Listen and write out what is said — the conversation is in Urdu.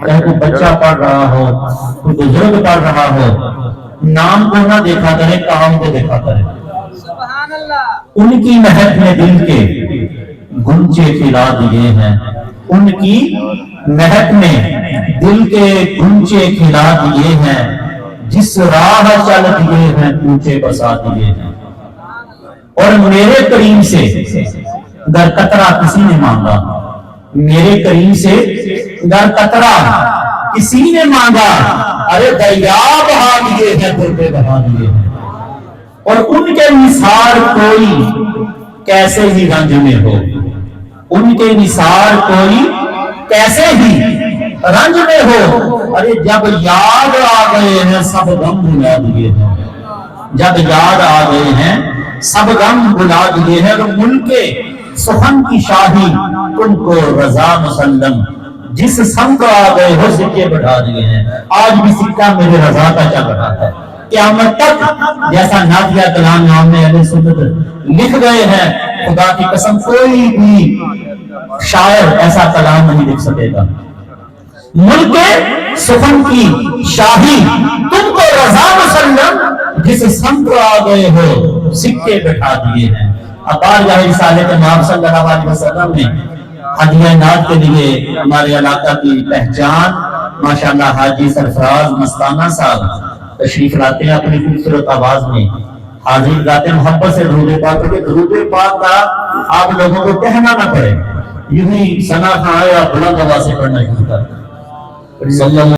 چاہے کوئی بچہ پڑھ رہا ہو، کوئی بزرگ پڑھ رہا ہو، نام کو نہ دیکھا کرے، کام کو دیکھا کرے۔ سبحان اللہ۔ ان کی مہک میں دل کے گنچے کھلا دیے ہیں، ان کی مہک میں دل کے گنچے کھلا دیے ہیں، جس راہ چل دیے ہیں کوچے بسا دیے ہیں۔ اور میرے کریم سے گر قطرہ کسی نے مانگا، میرے کریم سے گر قطرہ کسی نے مانگا، ارے دریا بہا دیے ہیں، دربے بہا دیے ہیں۔ اور ان کے نثار کوئی کیسے ہی رنج میں ہو، ان کے نثار کوئی کیسے ہی رنج میں ہو، ارے جب یاد آ گئے ہیں سب غم بھلا دیے ہیں، جب یاد آ گئے ہیں سب غم بھلا دیے ہیں۔ اور ملک سخن کی شاہی تم کو رضا مسلم، جس سمت آ گئے ہو سکے بڑھا دیے ہیں۔ آج بھی سکہ میرے رضا کا چل رہا ہے، قیامت تک جیسا نافیہ کلام نام میں اہل سنت لکھ گئے ہیں، خدا کی قسم کوئی بھی شاعر ایسا کلام نہیں لکھ سکے گا۔ ملک سخن کی شاہی تم کو رضا مسلم، جس سمت آ گئے ہو سکے بٹھا دیے ہیں۔ ابار یا رسالت امام صلی اللہ علیہ وسلم نے ہدیہ نعت کے لیے ہمارے علاقہ کی پہچان ماشاءاللہ حاجی سرفراز مستانہ صاحب تشریف لاتے ہیں، اپنی خوبصورت آواز میں حاضر لاتے ہیں، محبت سے درود پاک کر کے درود پاک کا آپ لوگوں کو کہنا نہ پڑے، یوں ہی ثنا خان آیا بلند آواز سے پڑھنا شروع کر۔